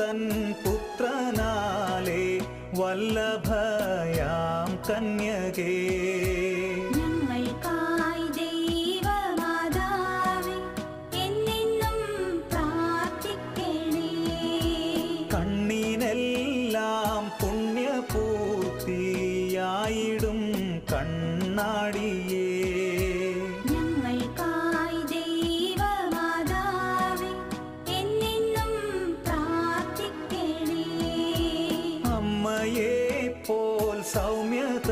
തൻ പുത്രനാലേ വല്ലഭയാം കന്യകേ. ഞങ്ങൾക്കായി ദൈവമാതാവേ എന്നെന്നും പ്രാർത്ഥിക്കണേ. കണ്ണിനെല്ലാം പുണ്യപൂർത്തിയായിടും കണ്ണാടിയേ. ഞങ്ങൾക്കായി ദൈവമാതാവേ എന്നെന്നും പ്രാർത്ഥിക്കണേ. അമ്മയെ പോൽ സൗമ്യത